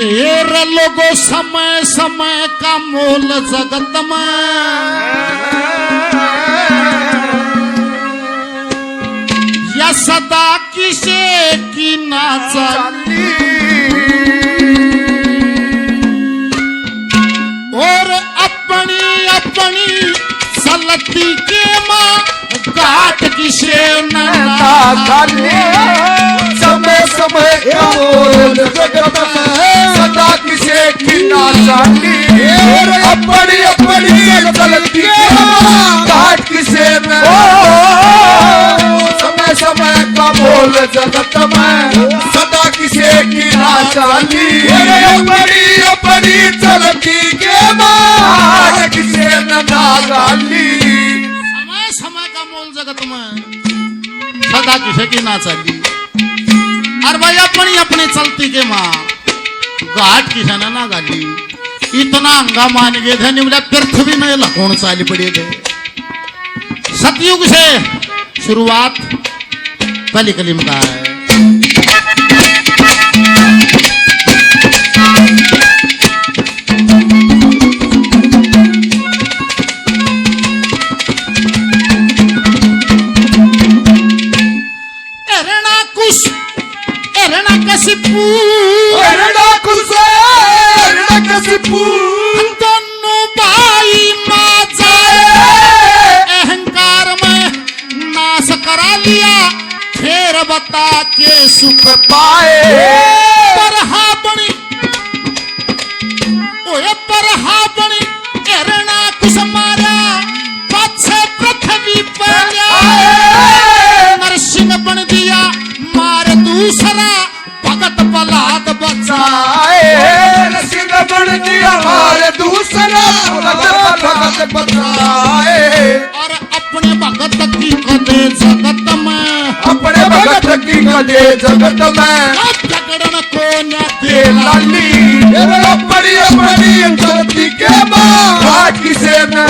केर लोगो समय समय का मोल जगत में या सदा किसे की ना चाली और अपनी अपनी चलती के माँ घाट किसे ना चाली समय समय का मोल जगत में सदा किसे की ना चाली अपनी अपनी चलती घाट किसे न समय समय का मोल जगत में सदा किसे की ना चाली अपनी अपनी चलती के घाट किसे न चाली समय समय का मोल जगत में सदा किसे की ना चाली और भाई अपनी अपनी चलती के माँ घाट किसे ना गाली इतना अंगा मान गए थे निमला पृथ्वी में लखोण चाली पड़े थे सतयुग से शुरुआत पहली कलीम का है दोनों भाई माँ अहंकार में नाश करा लिया फिर बता के सुख पाए परहा बनी ओए परहा बनी एरना कुछ मारा पाछे पृथ्वी पर नरसिंह बन दिया मार दूसरा भगत प्रहलाद बचाए नरसिंह बन दिया मार दूसरा भगत बचाए और अपने भगत की कदे जगत में अपने भगत की कदे जगत में झगड़न को न दे लाली अपनी अपनी चलती के घाट किसे न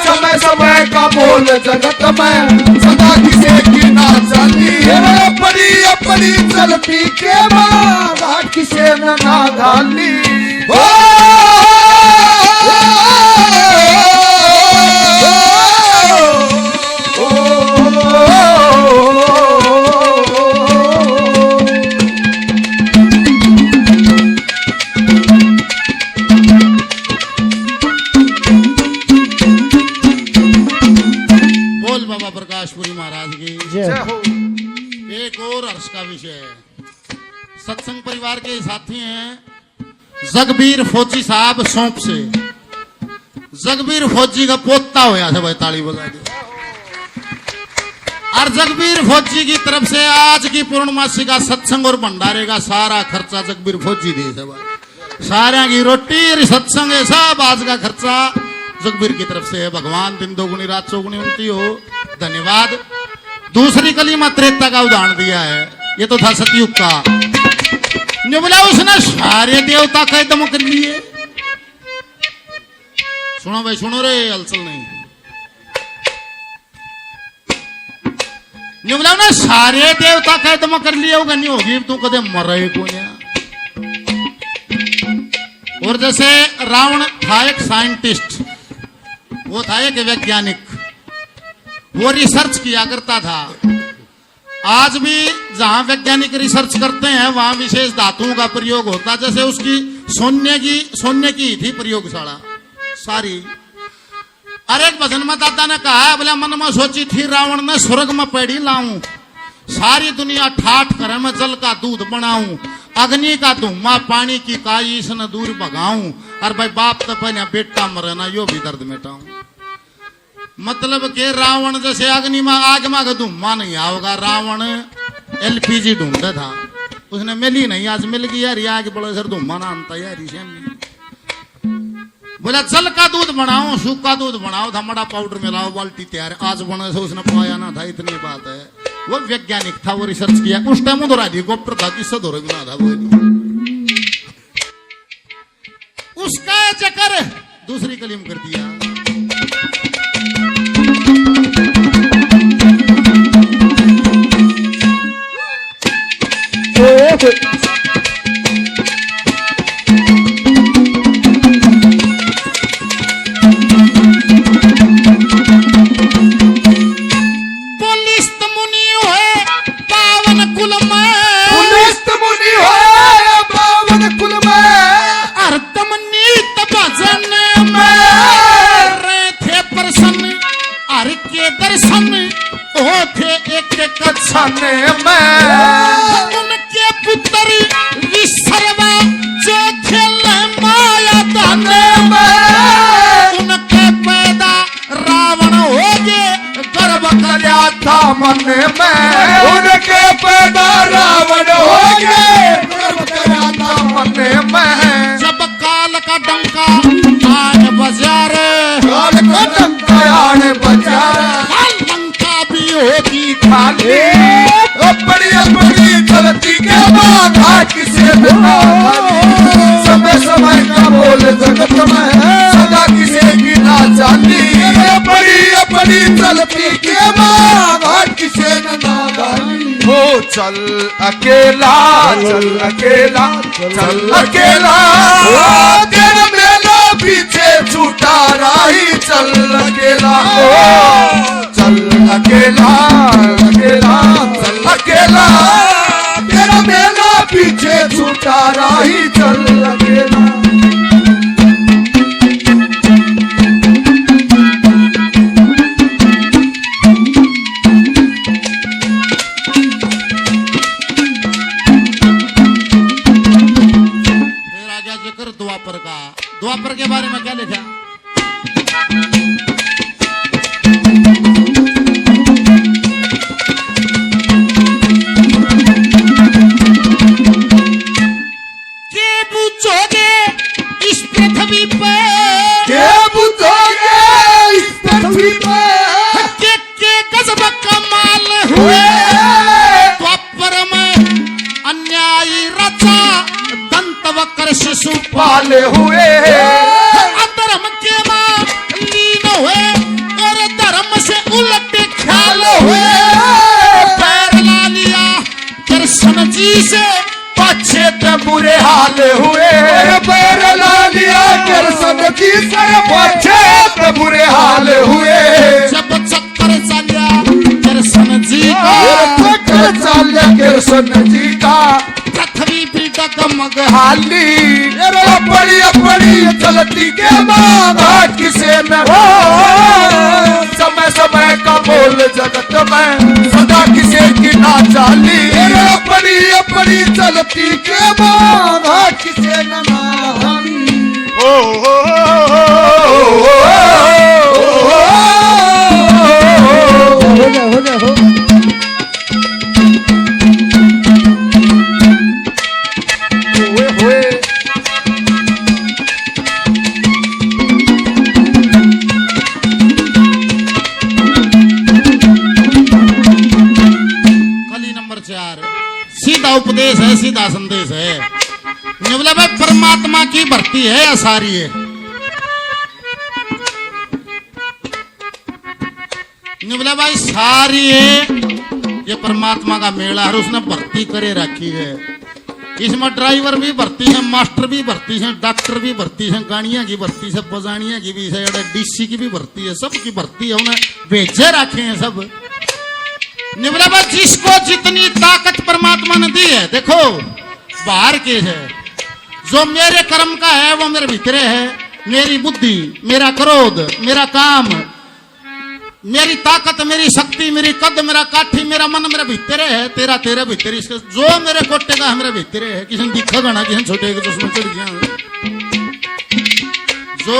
समय समय का बोल जगत में सदा किसे की ना चाली अपनी अपनी चलती के घाट किसे न ना डाली एक और हर्ष का विषय है सत्संग परिवार के साथी हैं जगबीर फौजी साहब सौंप से जगबीर फौजी का पोता होया था भाई ताली बजा दे और जगबीर फौजी की तरफ से आज की पूर्णमासी का सत्संग और भंडारे का सारा खर्चा जगबीर फौजी दे है भाई सारा की रोटी सत्संग है सब आज का खर्चा जगबीर की तरफ से है भगवान दिन दोगुनी रात चौगुनी उनती हो धन्यवाद। दूसरी कलीमा त्रेता का उदाहरण दिया है ये तो था सतयुग का जो बोला उसने सारे देवता कैदम कर लिए सुनो भाई सुनो रे हलचल नहीं जो बोला सारे देवता कैदम कर लिए होगा नहीं होगी तू कदे मरे को और जैसे रावण था एक साइंटिस्ट वो था एक वैज्ञानिक वो रिसर्च किया करता था आज भी जहां वैज्ञानिक रिसर्च करते हैं वहां विशेष धातुओं का प्रयोग होता जैसे उसकी सोने की थी प्रयोगशाला सारी। अरे एक भजन में दादा ने कहा बोला मन में सोची थी रावण ने स्वर्ग में पेड़ी लाऊं सारी दुनिया ठाठ करे मैं जल का दूध बनाऊं अग्नि का धुआं पानी की काई इसने दूर भगाऊं और भाई बाप तो पहले बेटा मरे ना यो भी दर्द मिटाऊं। मतलब के रावण जैसे अग्नि में आग में धुआं नहीं आओगा रावण एलपीजी ढूंढता था उसने मिली नहीं आज मिल गई यार आग बड़े सर धुआं ना आता यार बोला जल का दूध बनाओ सूखा दूध बनाओ धमड़ा पाउडर मिलाओ बाल्टी तैयार आज बने से उसने पाया ना था इतनी बात है। वो वैज्ञानिक था वो रिसर्च किया उस टाइम उधर हेलीकॉप्टर था किससे दौरे बना था वो उसका चक्कर दूसरी कलीम कर दिया। माँ घाट किसे न खाली। समय समय का बोल जगत में सदा किसे की ना चाली। अपनी चलती के माँ घाट किसे न खाली। हो चल अकेला चल अकेला चल अकेला, तेरा मेला पीछे छूटा राही। चल अकेला चल अकेला अकेला चल अकेला, तेरा मेला पीछे छूटा राही। चल अकेला द्वापर का। द्वापर के बारे में क्या लिखा? के पूछोगे इस पृथ्वी पे, के पूछोगे इस पृथ्वी पे, के गजब कमाल हुए। द्वापर में अन्यायी रचा, दंत वक्र शिशु पाले हुए। अधर्म के मां लीन हुए और धर्म से उलट ख्याल हुए। पैर ला लिया कृष्ण जी से, पछे ते बुरे हाल हुए। पैर ला लिया कृष्ण जी से, पछे ते बुरे हाल हुए। जब चक्कर चलिया कृष्ण जी का, चक्कर चलिया कृष्ण जी का, पृथ्वी भी डगमग हाली। अपनी अपनी चलती के माँ घाट किसे न हो। समय समय का बोल जगत में सदा किसे की ना चाली। अपनी अपनी चलती के माँ घाट किसे न हाली। सीधा उपदेश है, सीधा संदेश है। निवले भाई परमात्मा की भर्ती है या सारी है? निवले भाई सारी है। ये परमात्मा का मेला है, उसने भर्ती करे रखी है। इसमें ड्राइवर भी भर्ती है, मास्टर भी भर्ती है, डॉक्टर भी भर्ती है, गाड़ियां की भर्ती है, बजानिया की भी है, डीसी की भी भर्ती है, सबकी भर्ती है। उन्हें भेजे रखे हैं सब। निवला भाई जिसको जितनी ताकत परमात्मा ने दी है, देखो बाहर के है, जो मेरे कर्म का है वो मेरे भीतरे है। मेरी बुद्धि, मेरा क्रोध, मेरा काम, मेरी ताकत, मेरी शक्ति, मेरी कद, मेरा काठी, मेरा मन मेरे भीतरे है। तेरा तेरे भीतरे, जो मेरे कोटे का है मेरे भीतरे है। किसी ने दिखा गना, किसी ने छोटे तो उसमें चढ़ गया। जो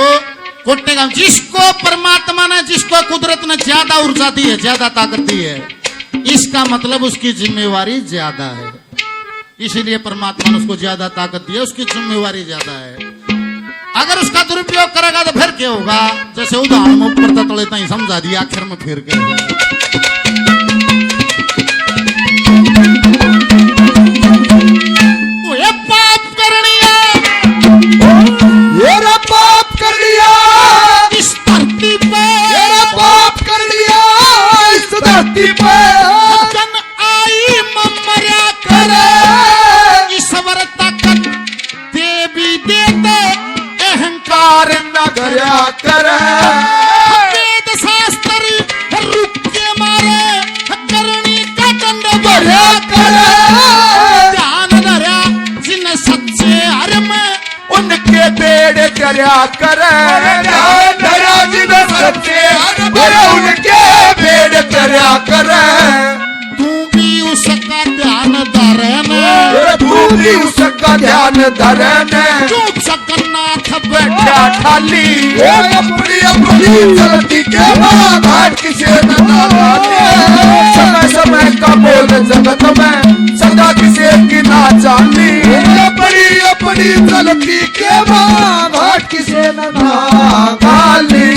कोटे का, जिसको परमात्मा ने, जिसको कुदरत ने ज्यादा ऊर्जा दी है, ज्यादा ताकत दी है, इसका मतलब उसकी जिम्मेवारी ज्यादा है। इसीलिए परमात्मा ने उसको ज्यादा ताकत दी है, उसकी जिम्मेवारी ज्यादा है। अगर उसका दुरुपयोग करेगा तो फिर क्या होगा? जैसे उदाहरण में ऊपर तले तक समझा दिया, आखिर में फिर क्या? ये पाप करनिया, ये पाप कर लिया इस धरती पे, ये पाप कर लिया इस धरती पे। जन आई ममर्या करे, ईश्वर ताकत देवी देते, अहंकार न करया करे। वेद शास्त्र रुक के मारे, करनी का दंड भरया करे। ध्यान धरा जिन सच्चे हर में, उनके बेड़ करया करे। ध्यान धरा जिन सच्चे हर, उनके बेड़ करया करे। तू भी उसका ध्यान धरना, तू भी उसका ध्यान धरना। तू जगन्नाथ बैठा ठाली, अपनी अपनी चलती के माँ घाट किसे न जाने। समय समय का बोल जगत में सदा किसे की ना जानी। अपनी अपनी चलती के माँ घाट किसे न खाली।